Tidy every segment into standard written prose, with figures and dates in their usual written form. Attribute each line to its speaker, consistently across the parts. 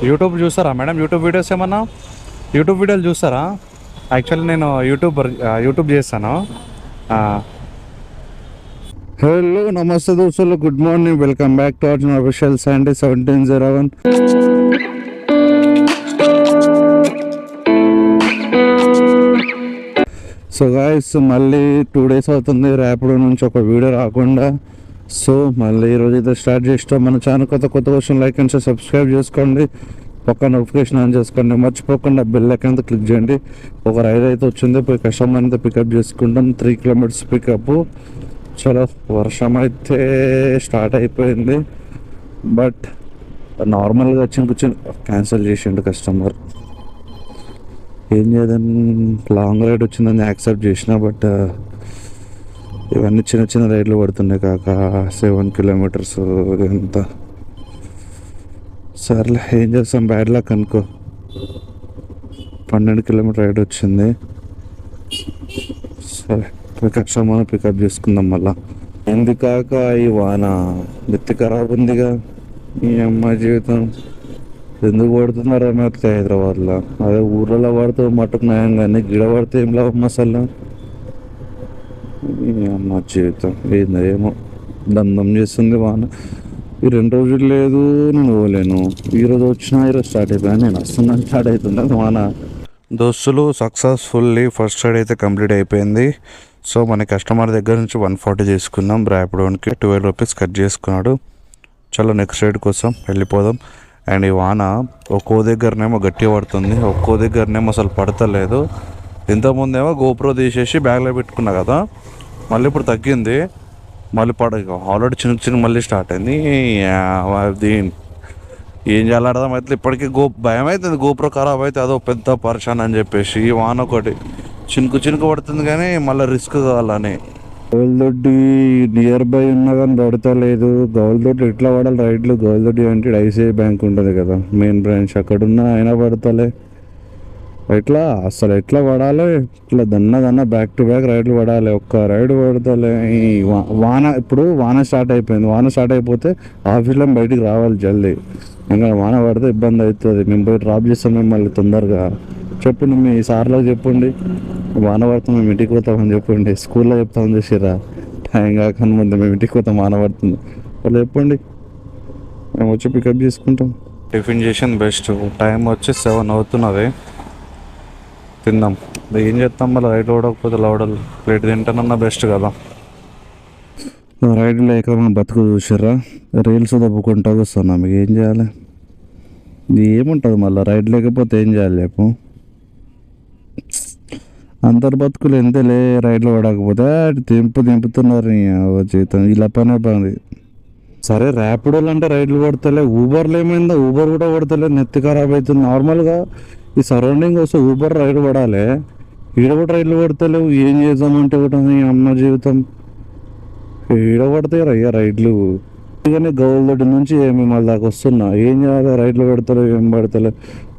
Speaker 1: YouTube చూస్తారా madam? YouTube videos ఏమన్నా YouTube వీడియోలు చూస్తారా? యాక్చువల్లీ నేను యూట్యూబ్ చేస్తాను. హలో నమస్తే దోస్తులు, good morning, welcome back to our official Sunday 1701. So guys, మళ్ళీ 2 days అవుతుంది ర్యాపిడో నుంచి ఒక వీడియో రాకుండా. సో మళ్ళీ ఈరోజు అయితే స్టార్ట్ చేస్తాం. మన ఛానల్ కొత్త క్వశ్చన్ లైక్ అండ్ సబ్స్క్రైబ్ చేసుకోండి, పక్క నోటిఫికేషన్ ఆన్ చేసుకోండి, మర్చిపోకుండా బెల్ ఐకాన్ క్లిక్ చేయండి. ఒక రైడ్ అయితే వచ్చింది, పోయి కస్టమర్ అయితే పికప్ చేసుకుంటాం. 3 kilometers పికప్. చాలా వర్షం అయితే స్టార్ట్ అయిపోయింది, బట్ నార్మల్గా కూర్చొని క్యాన్సిల్ చేసిండు కస్టమర్. ఏం చేద్దాం, లాంగ్ రైడ్ వచ్చిందని యాక్సెప్ట్ చేసిన, బట్ ఇవన్నీ చిన్న చిన్న రైడ్లు పడుతున్నాయి కాక. 7 kilometers ఎంత. సర్లే ఏం చేస్తాం, బ్యాడ్ లక్ అనుకో. 12 kilometer రైడ్ వచ్చింది. సరే కస్టమర్ పికప్ చేసుకుందాం మళ్ళా. ఎందుకాక ఈ వాన నెత్తి ఖరాబ్ ఉందిగా. ఈ అమ్మాయి జీవితం ఎందుకు పడుతున్నారో అయితే హైదరాబాద్లో. అదే ఊర్లలో పడితే మటుకు నయం, కానీ గిడ పడితే ఏం లాభం అసలు. ఈ అమ్మ జీవితం ఏమో దండం చేస్తుంది వాన. ఈ 2 రోజులు లేదు, నేను పోలేను. ఈరోజు వచ్చినా ఈరోజు స్టార్ట్ అయిపోయాను, నేను వస్తున్నాను స్టార్ట్ అవుతుంది వాన. దోస్తులు, సక్సెస్ఫుల్లీ ఫస్ట్ రైడ్ అయితే కంప్లీట్ అయిపోయింది. సో మన కస్టమర్ దగ్గర నుంచి 140 తీసుకున్నాం. ర్యాపిడోన్కి 12 rupees కట్ చేసుకున్నాడు. చలో నెక్స్ట్ రైడ్ కోసం వెళ్ళిపోదాం. అండ్ ఈ వాన ఒక్కో దగ్గరనేమో గట్టిగా పడుతుంది, ఒక్కో దగ్గరనేమో అసలు పడతలేదు. ఇంతకుముందేమో గోప్రో తీసేసి బ్యాగ్లో పెట్టుకున్నా కదా, మళ్ళీ ఇప్పుడు తగ్గింది. మళ్ళీ ఆల్రెడీ చిన్న మళ్ళీ స్టార్ట్ అయింది. దీని ఏం చేయాలి అర్థం అయితే ఇప్పటికీ భయం అవుతుంది. గోప్రో ఖరాబ్ అయితే అదో పెద్ద పరేషాన్ అని చెప్పేసి. ఈ వాన ఒకటి చినుకు పడుతుంది, కానీ మళ్ళీ రిస్క్ కావాలని. గౌల్దొడ్డి నియర్ బై ఉన్నా కానీ పడతలేదు. గౌల్దొడ్డి ఎట్లా పడాలి రైడ్లు? గౌల్దొడ్డి అంటే ఐసిఐ బ్యాంక్ ఉంటుంది కదా, మెయిన్ బ్రాంచ్, అక్కడున్నా అయినా పడతలే. ఎట్లా అసలు ఎట్లా పడాలి? ఇట్లా దన్న బ్యాక్ టు బ్యాక్ రైడ్లు పడాలి, ఒక్క రైడ్ పడతలే. ఈ వాన ఇప్పుడు వాన స్టార్ట్ అయిపోయింది. వాన స్టార్ట్ అయిపోతే ఆఫీస్లో బయటికి రావాలి జల్దీ, ఇంకా వాన పడితే ఇబ్బంది అవుతుంది. మేము పోయి డ్రాప్ చేస్తాం మిమ్మల్ని తొందరగా. చెప్పండి మీ సార్లకు చెప్పండి, వాన పడుతుంది మేము ఇంటికి పోతామని చెప్పండి. స్కూల్లో చెప్తామని చూసిరా, టైం కాకుండా ముందు మేము ఇంటికి పోతాం వాన పడుతుంది వాళ్ళు చెప్పండి, మేము వచ్చి పికప్ చేసుకుంటాం. టిఫిన్ చేసింది బెస్ట్. టైం వచ్చి 7 అవుతున్నది. తిందాం. ఏం చేస్తాం మళ్ళీ రైడ్ ఓడకపోతే లవడలు ప్లేట్ తింటానన్నా బెస్ట్ కదా. రైడ్ లేక మనం బతుకు చూసిర్రా, రీల్స్ దబ్బుకుంటా వస్తున్నా. మీకు ఏం చేయాలి? ఏముంటుంది మళ్ళీ రైడ్ లేకపోతే ఏం చేయాలి చెప్పు? అందరు బతుకులు ఎంతలే, రైడ్లో పడకపోతే దింపుతున్నారు జీవితం. ఇలా పని. సరే ర్యాపిడోలు అంటే రైడ్లు పడతలే, ఊబర్లు ఏమైందా? ఊబర్ కూడా పడతలే, నెత్తి ఖరాబ్ అవుతుంది. నార్మల్గా ఈ సరౌండింగ్ వస్తే ఊబర్ రైడ్ పడాలి, ఈడ కూడా రైడ్లు పడతలేవు. ఏం చేద్దామంటే కూడా ఈ అమ్మ జీవితం. ఈడ పడతాయి అయ్యా రైడ్లు, కానీ గౌల్దొడ్డి నుంచి ఏమి మళ్ళీ దాకా వస్తున్నా. ఏం చేయాలి? రైడ్లు పెడతలేవు, ఏం పడతలేవు.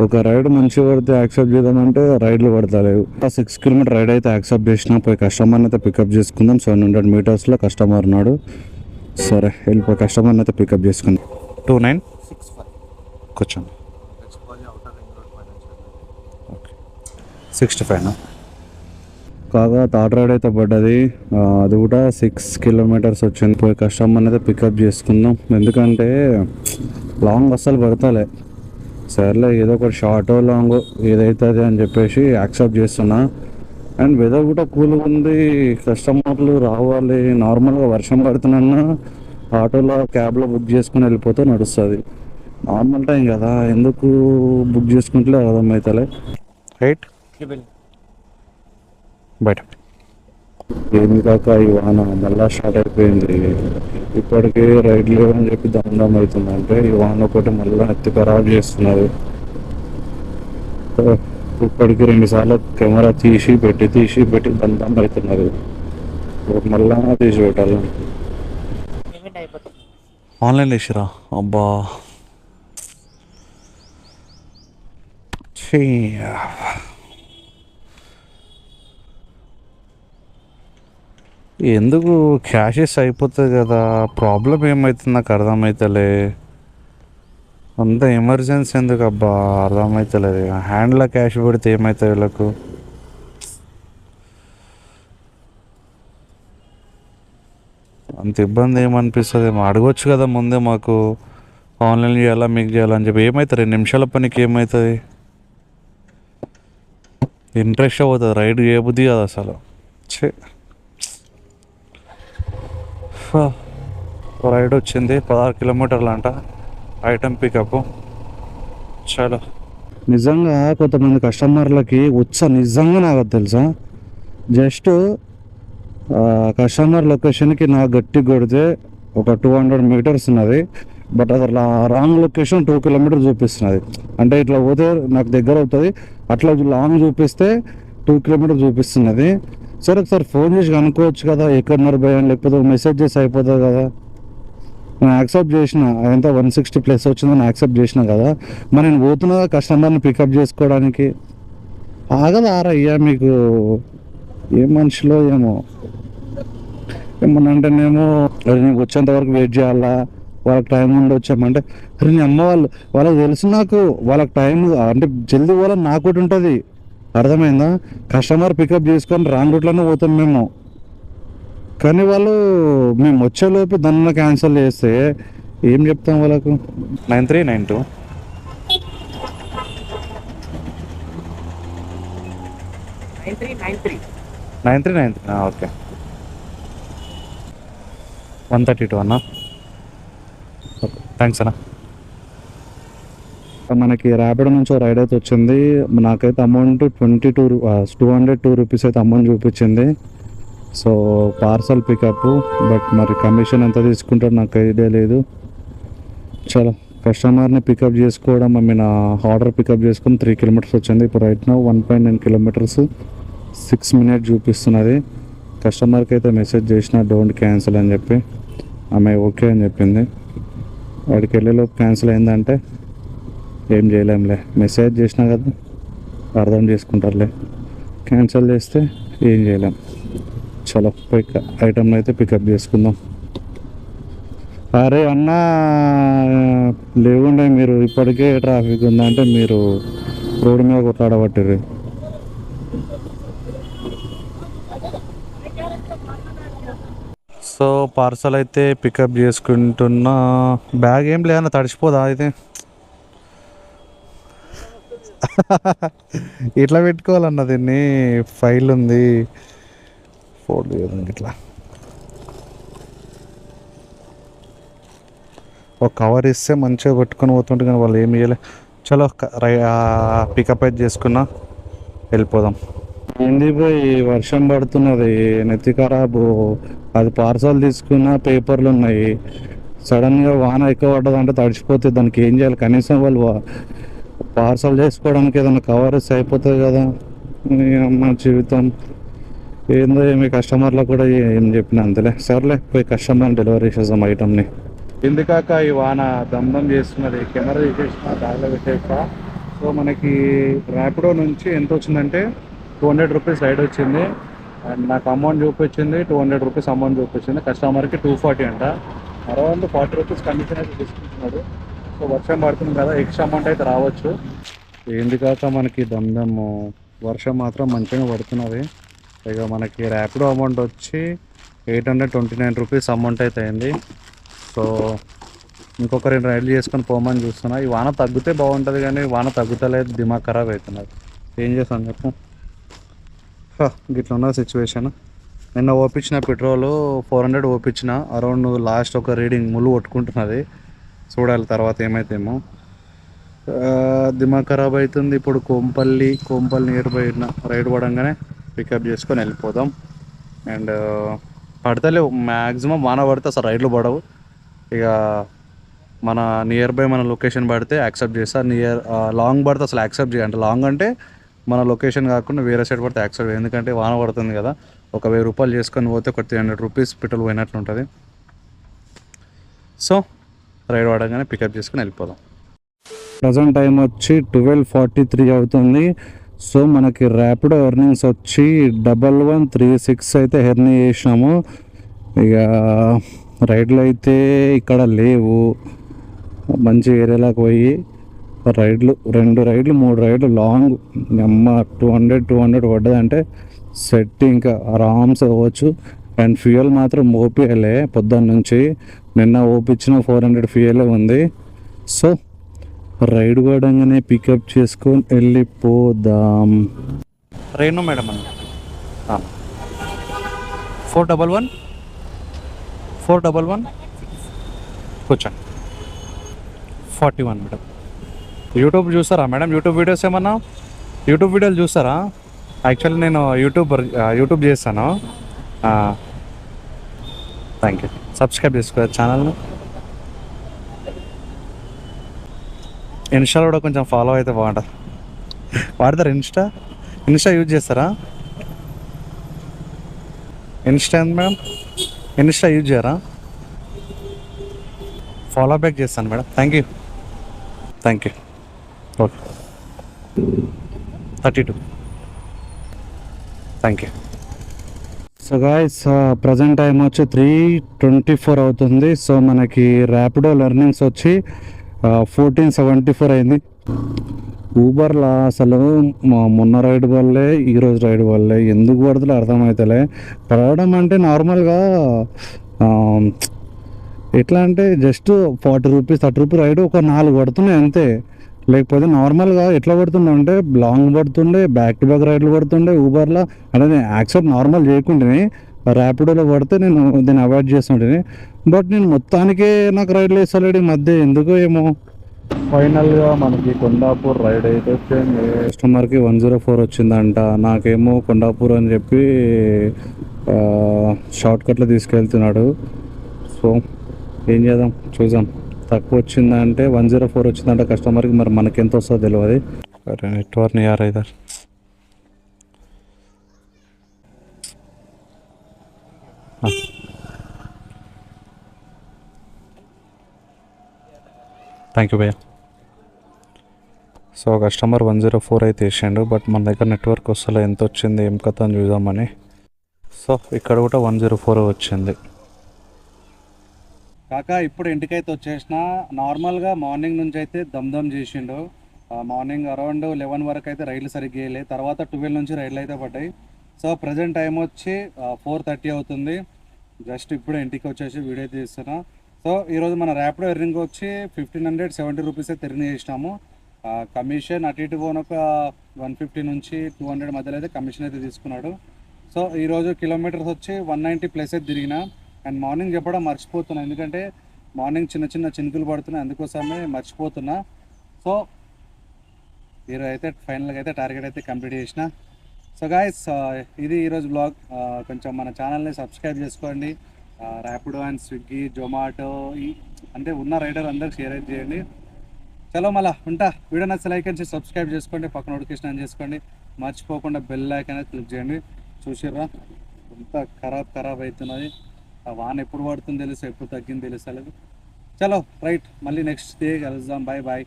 Speaker 1: ఒక రైడ్ మంచిగా పడితే యాక్సెప్ట్ చేద్దామంటే రైడ్లు పడతలేవు. 6 kilometer రైడ్ అయితే యాక్సెప్ట్ చేసినా, పోయి కస్టమర్ని అయితే పికప్ చేసుకుందాం. 700 meters కస్టమర్ ఉన్నాడు. సరే వెళ్ళిపోయి కస్టమర్ని అయితే పికప్ చేసుకుందాం. 2965 కూర్చోండి. ఓకే 65 కాగా థర్డ్ రైడ్ అయితే పడ్డది. అది కూడా 6 kilometers వచ్చింది. పోయి కస్టమర్ని అయితే పికప్ చేసుకుందాం, ఎందుకంటే లాంగ్ అస్సలు పడతలే. సర్లే ఏదో ఒకటి షార్ట్ లాంగ్ ఏదైతుంది అని చెప్పేసి యాక్సెప్ట్ చేస్తున్నా. అండ్ వెదర్ కూడా కూల్గా ఉంది, కస్టమర్లు రావాలి. నార్మల్గా వర్షం పడుతున్నా ఆటోలో క్యాబ్లో బుక్ చేసుకుని వెళ్ళిపోతే నడుస్తుంది. నార్మల్ టైం కదా, ఎందుకు బుక్ చేసుకుంటే అర్థమవుతలే. రైట్ బయట ఏమి కాక ఈ వాన మళ్ళా స్టార్ట్ అయిపోయింది. ఇప్పటికే రైడ్ లేవని చెప్పి దండం అవుతుంది. అంటే ఈ వాన ఒకటి మళ్ళీ ఎత్తి ఖరాబ్ చేస్తున్నారు. ఇప్పటికి 2 సార్లు కెమెరా తీసి పెట్టి దండం అవుతున్నారు. మళ్ళా తీసి పెట్టాలి. ఆన్లైన్ వేసిరా అబ్బా. ఎందుకు క్యాషెస్ అయిపోతుంది కదా, ప్రాబ్లం ఏమవుతుంది నాకు అర్థమవుతలే. అంత ఎమర్జెన్సీ ఎందుకు అబ్బా, అర్థమవుతలేదు. హ్యాండ్లో క్యాష్ పెడితే ఏమవుతుంది వీళ్ళకు? అంత ఇబ్బంది ఏమనిపిస్తుంది? అడగొచ్చు కదా ముందే మాకు, ఆన్లైన్ చేయాలా మీకు చేయాలని చెప్పి. ఏమవుతుంది 2 నిమిషాల పనికి? ఏమవుతుంది? ఇంట్రెస్ట్ అవుతుంది, రైడ్ చేయబుద్ధి కాదు అసలు. ఛే, రైడ్ వచ్చింది 16 కిలోమీటర్లు అంట, ఐటమ్ పికప్. చాలా నిజంగా కొంతమంది కస్టమర్లకి నిజంగా నాకు తెలుసా, జస్ట్ కస్టమర్ లొకేషన్కి నాకు గట్టి కొడితే ఒక 200 మీటర్స్ ఉన్నది, బట్ అది రాంగ్ లొకేషన్ 2 కిలోమీటర్స్ చూపిస్తున్నది. అంటే ఇట్లా పోతే నాకు దగ్గర అవుతుంది, అట్లా లాంగ్ చూపిస్తే 2 కిలోమీటర్స్ చూపిస్తున్నది. సరే ఒకసారి ఫోన్ చేసి కనుక్కోవచ్చు కదా ఎక్కడున్నారు భయం, లేకపోతే మెసేజ్ చేసి అయిపోతుంది కదా. నేను యాక్సెప్ట్ చేసిన, అదంతా 160+ వచ్చిందని యాక్సెప్ట్ చేసిన కదా, మరి నేను పోతున్నా కస్టమర్ని పికప్ చేసుకోవడానికి. ఆగదా అయ్యా మీకు? ఏం మనుషులో ఏమో. ఏమన్నా అంటేనేమో నీకు వచ్చేంత వరకు వెయిట్ చేయాలా, వాళ్ళకి టైం ఉండి వచ్చామంటే, అరే నీ అమ్మ వాళ్ళకి తెలుసు నాకు, వాళ్ళకి టైం అంటే జల్దీ పోవాలని నాకు ఒకటి ఉంటుంది, అర్థమైందా? కస్టమర్ పికప్ చేసుకొని రాంగ్ రూట్లోనే పోతాం మేము, కానీ వాళ్ళు మేము వచ్చేలోపు దాన్ని క్యాన్సిల్ చేస్తే ఏం చెప్తాం వాళ్ళకు? 9392 9393 ఓకే. 132 అన్న. ఓకే, థ్యాంక్స్ అన్న. మనకి ర్యాపిడో నుంచి రైడ్ అయితే వచ్చింది. నాకైతే అమౌంట్ 202 రూపీస్ అయితే అమౌంట్ చూపించింది. సో పార్సల్ పికప్, బట్ మరి కమిషన్ ఎంత తీసుకుంటారో నాకు ఐడియా లేదు. చాలా కస్టమర్ని పికప్ చేసుకోవడం, నా ఆర్డర్ పికప్ చేసుకుని 3 కిలోమీటర్స్ వచ్చింది. ఇప్పుడు రైట్ నా 1.9 కిలోమీటర్స్ 6 మినిట్స్ చూపిస్తున్నది. కస్టమర్కి అయితే మెసేజ్ చేసిన డోంట్ క్యాన్సిల్ అని చెప్పి, ఆమె ఓకే అని చెప్పింది. వాడికి వెళ్ళేలోపు క్యాన్సిల్ అయిందంటే ఏం చేయలేంలే, మెసేజ్ చేసినా కదా అర్థం చేసుకుంటారులే. క్యాన్సిల్ చేస్తే ఏం చేయలేం. చలో పోయి ఐటమ్ అయితే పికప్ చేసుకుందాం. అరే అన్న లేకుండే, మీరు ఇప్పటికే ట్రాఫిక్ ఉందంటే మీరు రోడ్డు మీద కొట్లాడబట్టిర్రు. సో పార్సల్ అయితే పికప్ చేసుకుంటున్నా. బ్యాగ్ ఏం లేదన్న, తడిచిపోదా అయితే? ఇట్లా పెట్టుకోవాలన్న దీన్ని, ఫైల్ ఉంది, ఫోల్డ్ చేయాలి ఇట్లా. ఒక కవర్ ఇస్తే మంచిగా పెట్టుకొని పోతుంటే, కానీ వాళ్ళు ఏమి ఇవ్వలే. చలో పికప్ అయితే చేసుకున్నా, వెళ్ళిపోదాం. ఏంది పోయి వర్షం పడుతున్నది, నెత్తి ఖరాబు. అది పార్సల్ తీసుకున్న పేపర్లు ఉన్నాయి, సడన్గా వాన ఎక్కువ పడ్డదంటే తడిచిపోతే దానికి ఏం చేయాలి? కనీసం వాళ్ళు పార్సల్ చేసుకోవడానికి ఏదైనా కవర్ ఇస్తే అయిపోతుంది కదా. మా జీవితం ఏందో ఏమి, కస్టమర్లకు కూడా ఏం చెప్పిన అంతలే. సర్లే పోయి కస్టమర్ డెలివరీ చేద్దాం ఐటమ్ని. ఎందుకాక ఈ వాన దమ్దం చేస్తున్నది, కెమెరా తీసేసిన బ్యాగ్లో పెట్టేస్తా. సో మనకి ర్యాపిడో నుంచి ఎంత వచ్చిందంటే 200 రూపీస్ రైడ్ వచ్చింది, అండ్ నాకు అమౌంట్ చూపించింది 200 రూపీస్ అమౌంట్ చూపించింది. కస్టమర్కి 240 అంట, అరౌండ్ 40 రూపీస్ కమిషన్ అయితే తీసుకుంటున్నాడు. సో వర్షం పడుతుంది కదా, ఎక్స్ట్రా అమౌంట్ అయితే రావచ్చు. ఏంది కాక మనకి దమ్దము, వర్షం మాత్రం మంచిగా పడుతున్నది. ఇక మనకి ర్యాపిడో అమౌంట్ వచ్చి 829 రూపీస్ అమౌంట్ అయితే అయింది. సో ఇంకొక 2 రైడ్లు చేసుకొని పోమని చూస్తున్నా. ఈ వాన తగ్గితే బాగుంటుంది, కానీ వాన తగ్గుతలేదు, దిమాగ్ ఖరాబ్ అవుతున్నది. ఏం చేస్తాను చెప్పు, గిట్లా ఉన్న సిచ్యువేషన్. నిన్న ఓపించిన పెట్రోలు 400 ఓపించిన, అరౌండ్ లాస్ట్ ఒక రీడింగ్ ముళ్ళు కొట్టుకుంటున్నది. చూడాలి తర్వాత ఏమైతేమో. దిమాగ్ ఖరాబ్ అవుతుంది. ఇప్పుడు కోంపల్లి నియర్ బై రైడ్ పడంగానే పికప్ చేసుకొని వెళ్ళిపోదాం. అండ్ పడతలేవు మ్యాక్సిమం, వాన పడితే అసలు రైడ్లు పడవు. ఇక మన నియర్ బై మన లొకేషన్ పడితే యాక్సెప్ట్ చేస్తా, లాంగ్ పడితే అసలు యాక్సెప్ట్ చేయాలి. లాంగ్ అంటే మన లొకేషన్ కాకుండా వేరే సైడ్ పడితే యాక్సెప్ట్, ఎందుకంటే వాన పడుతుంది కదా. ఒక 1000 రూపాయలు చేసుకొని పోతే ఒక 300 రూపీస్ పెట్రోల్ పోయినట్లు ఉంటుంది. సో రైడ్ పడగానే పికప్ చేసుకుని వెళ్ళిపోదాం. ప్రజెంట్ టైం వచ్చి 12:43 అవుతుంది. సో మనకి ర్యాపిడో ఎర్నింగ్స్ వచ్చి 1136 అయితే ఎర్న్ చేసినాము. ఇక రైడ్లు అయితే ఇక్కడ లేవు. మంచి ఏరియాలోకి పోయి రైడ్లు 2 రైడ్లు 3 రైడ్లు లాంగ్ అమ్మ 200 పడ్డదంటే సెట్ ఇంకా ఆరామ్స్ అవ్వచ్చు. అండ్ ఫ్యూయల్ మాత్రం ఓపియలే పొద్దున్న నుంచి, నిన్న ఓపించిన 400 ఫ్యూయలే ఉంది. సో రైడ్ పడంగానే పికప్ చేసుకొని వెళ్ళిపోదాం. రేణు మేడం అన్న 411 కూర్చోండి. 41 మేడం. యూట్యూబ్ చూస్తారా మేడం? యూట్యూబ్ వీడియోస్ ఏమన్నా యూట్యూబ్ వీడియోలు చూస్తారా? యాక్చువల్లీ నేను యూట్యూబ్ చేస్తాను. Thank you. సబ్స్క్రైబ్ చేసుకోవాలి ఛానల్ని. ఇన్స్టాలో కూడా కొంచెం ఫాలో అయితే బాగుంటుంది. వాడతారా ఇన్స్టా యూజ్ చేస్తారా? ఇన్స్టా మేడం, ఇన్స్టా యూజ్ చేయరా? ఫాలో బ్యాక్ చేస్తాను madam. Thank you. Okay 32. Thank you. So guys present time వచ్చి 3:24 అవుతుంది. సో మనకి ర్యాపిడో లెర్నింగ్స్ వచ్చి 1474 అయింది. ఊబర్లో అసలు మొన్న రైడ్ వల్లే ఈరోజు రైడ్ వల్లే ఎందుకు పడుతుందో అర్థమవుతలే. పడవడం అంటే నార్మల్గా ఎట్లా అంటే జస్ట్ 40 రూపీస్ 30 రూపీస్ రైడ్ ఒక 4 పడుతున్నాయి అంతే. లేకపోతే నార్మల్గా ఎట్లా పడుతుండే అంటే లాంగ్ పడుతుండే, బ్యాక్ టు బ్యాక్ రైడ్లు పడుతుండే ఊబర్లో. అంటే నేను యాక్సెప్ట్ నార్మల్ చేయకుండానే ర్యాపిడోలో పడితే నేను దీన్ని అవాయిడ్ చేస్తుంటే, బట్ నేను మొత్తానికే నాకు రైడ్లు వేస్తలేడు ఈ మధ్య ఎందుకో ఏమో. ఫైనల్గా మనకి కొండాపూర్ రైడ్ అయితే వచ్చింది. కస్టమర్కి 104 వచ్చిందంట, నాకేమో కొండాపూర్ అని చెప్పి షార్ట్కట్లో తీసుకెళ్తున్నాడు. సో ఏం చేద్దాం చూద్దాం. తక్కువ వచ్చిందంటే 104 వచ్చిందంటే కస్టమర్కి, మరి మనకి ఎంత వస్తుందో తెలియదు. నెట్వర్క్ యార్ ఇదర్ థ్యాంక్ యూ భయ్యా. సో కస్టమర్ 104 అయితే వేసాడు, బట్ మన దగ్గర నెట్వర్క్ వస్తలే. ఎంత వచ్చింది ఏం కథ అని చూద్దామని. సో ఇక్కడ కూడా 104 వచ్చింది. కాక ఇప్పుడు ఇంటికైతే వచ్చేసిన. నార్మల్గా మార్నింగ్ నుంచి అయితే దమ్ చేసిండు. మార్నింగ్ అరౌండ్ 11 వరకు అయితే రైళ్లు సరిగ్గా వేయలేదు. తర్వాత 12 నుంచి రైళ్లు అయితే పడ్డాయి. సో ప్రజెంట్ టైం వచ్చి 4:30 అవుతుంది. జస్ట్ ఇప్పుడు ఇంటికి వచ్చేసి వీడియో తీస్తున్నా. సో ఈరోజు మన ర్యాపిడో ఎర్నింగ్ వచ్చి 1570 రూపీస్ అయితే ఎర్నింగ్ చేసినాము. కమిషన్ అటు ఇటు పోను ఒక 150 నుంచి 200 మధ్యలో అయితే కమిషన్ అయితే తీసుకున్నాడు. సో ఈరోజు కిలోమీటర్స్ వచ్చి 190+ అయితే తిరిగిన. అండ్ మార్నింగ్ చెప్పడం మర్చిపోతున్నా, ఎందుకంటే మార్నింగ్ చిన్న చిన్న చినుకులు పడుతున్నాయి, అందుకోసమే మర్చిపోతున్నా. సో ఈరోజు అయితే ఫైనల్గా అయితే టార్గెట్ అయితే కంప్లీట్ చేసిన. సో గాయస్ ఇది ఈరోజు బ్లాగ్. కొంచెం మన ఛానల్ని సబ్స్క్రైబ్ చేసుకోండి. ర్యాపిడో అండ్ స్విగ్గీ, జొమాటో అంటే ఉన్న రైడర్ అందరికి షేర్ అయితే చేయండి. చలో మళ్ళా ఉంటా. వీడియో నచ్చితే లైక్ అండ్ సబ్స్క్రైబ్ చేసుకోండి, పక్కన నోటిఫికేషన్ ఆన్ చేసుకోండి, మర్చిపోకుండా బెల్ ఐకాన్ అయితే క్లిక్ చేయండి. చూసిర్రా ఎంత ఖరాబ్ అవుతున్నది. ఆ వాన ఎప్పుడు పడుతుందో తెలుసు, ఎప్పుడు తగ్గింది తెలుస్తలేదు. చలో రైట్, మళ్ళీ నెక్స్ట్ డే కలుద్దాం. బాయ్.